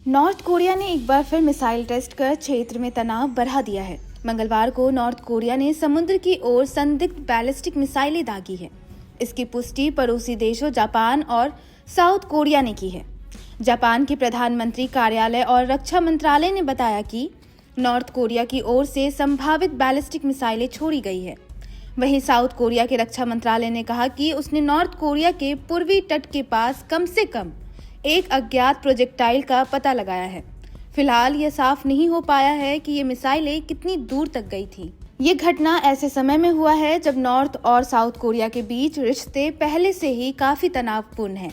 North Korea ने एक बार फिर मिसाइल टेस्ट कर क्षेत्र में तनाव बढ़ा दिया है। मंगलवार को नॉर्थ कोरिया ने समुद्र की ओर संदिग्ध बैलिस्टिक मिसाइलें दागी है। इसकी पुष्टि पड़ोसी देशों जापान और साउथ कोरिया ने की है। जापान के प्रधानमंत्री कार्यालय और रक्षा मंत्रालय ने बताया कि नॉर्थ कोरिया की ओर से संभावित बैलिस्टिक मिसाइलें छोड़ी गई है। वहीं साउथ कोरिया के रक्षा मंत्रालय ने कहा कि उसने नॉर्थ कोरिया के पूर्वी तट के पास कम से कम एक अज्ञात प्रोजेक्टाइल का पता लगाया है। फिलहाल यह साफ नहीं हो पाया है कि ये मिसाइलें कितनी दूर तक गई थी। ये घटना ऐसे समय में हुआ है जब नॉर्थ और साउथ कोरिया के बीच रिश्ते पहले से ही काफी तनावपूर्ण हैं।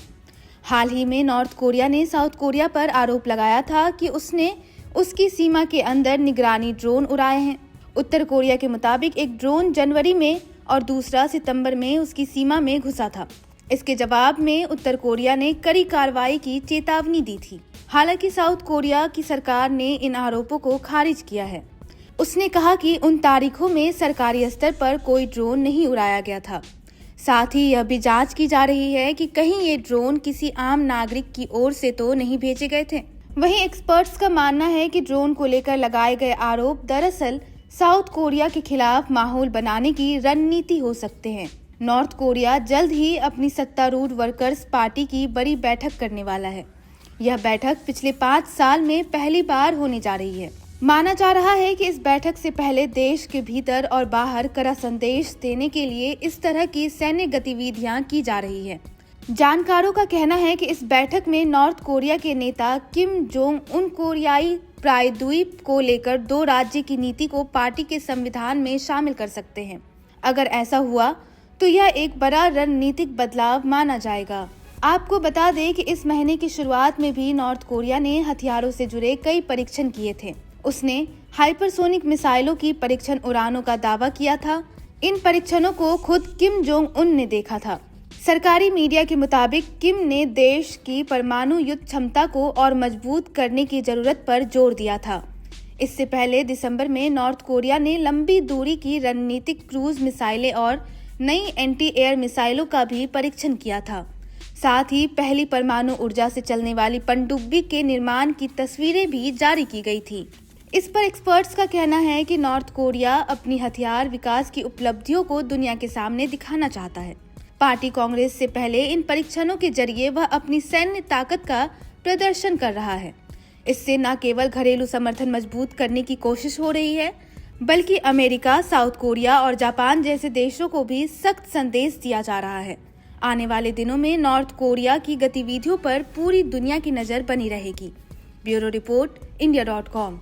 हाल ही में नॉर्थ कोरिया ने साउथ कोरिया पर आरोप लगाया था कि उसने उसकी सीमा के अंदर निगरानी ड्रोन उड़ाए हैं। उत्तर कोरिया के मुताबिक एक ड्रोन जनवरी में और दूसरा सितंबर में उसकी सीमा में घुसा था। इसके जवाब में उत्तर कोरिया ने कड़ी कार्रवाई की चेतावनी दी थी। हालांकि साउथ कोरिया की सरकार ने इन आरोपों को खारिज किया है। उसने कहा कि उन तारीखों में सरकारी स्तर पर कोई ड्रोन नहीं उड़ाया गया था। साथ ही यह भी जांच की जा रही है कि कहीं ये ड्रोन किसी आम नागरिक की ओर से तो नहीं भेजे गए थे। वहीं एक्सपर्ट्स का मानना है कि ड्रोन को लेकर लगाए गए आरोप दरअसल साउथ कोरिया के खिलाफ माहौल बनाने की रणनीति हो सकते हैं। नॉर्थ कोरिया जल्द ही अपनी सत्तारूढ़ वर्कर्स पार्टी की बड़ी बैठक करने वाला है। यह बैठक पिछले 5 साल में पहली बार होने जा रही है। माना जा रहा है कि इस बैठक से पहले देश के भीतर और बाहर कड़ा संदेश देने के लिए इस तरह की सैन्य गतिविधियां की जा रही है। जानकारों का कहना है कि इस बैठक में नॉर्थ कोरिया के नेता किम जोंग उन कोरियाई प्रायद्वीप को लेकर 2 राज्य की नीति को पार्टी के संविधान में शामिल कर सकते हैं। अगर ऐसा हुआ तो यह एक बड़ा रणनीतिक बदलाव माना जाएगा। आपको बता दें कि इस महीने की शुरुआत में भी नॉर्थ कोरिया ने हथियारों से जुड़े कई परीक्षण किए थे। उसने हाइपरसोनिक मिसाइलों की परीक्षण उड़ानों का दावा किया था। इन परीक्षणों को खुद किम जोंग उन ने देखा था। सरकारी मीडिया के मुताबिक किम ने देश की परमाणु युद्ध क्षमता को और मजबूत करने की जरूरत पर जोर दिया था। इससे पहले दिसंबर में नॉर्थ कोरिया ने लंबी दूरी की रणनीतिक क्रूज मिसाइलें और नई एंटी एयर मिसाइलों का भी परीक्षण किया था। साथ ही पहली परमाणु ऊर्जा से चलने वाली पनडुब्बी के निर्माण की तस्वीरें भी जारी की गई थी। इस पर एक्सपर्ट्स का कहना है कि नॉर्थ कोरिया अपनी हथियार विकास की उपलब्धियों को दुनिया के सामने दिखाना चाहता है। पार्टी कांग्रेस से पहले इन परीक्षणों के जरिए वह अपनी सैन्य ताकत का प्रदर्शन कर रहा है। इससे न केवल घरेलू समर्थन मजबूत करने की कोशिश हो रही है, बल्कि अमेरिका, साउथ कोरिया और जापान जैसे देशों को भी सख्त संदेश दिया जा रहा है। आने वाले दिनों में नॉर्थ कोरिया की गतिविधियों पर पूरी दुनिया की नजर बनी रहेगी। Bureau report, India.com।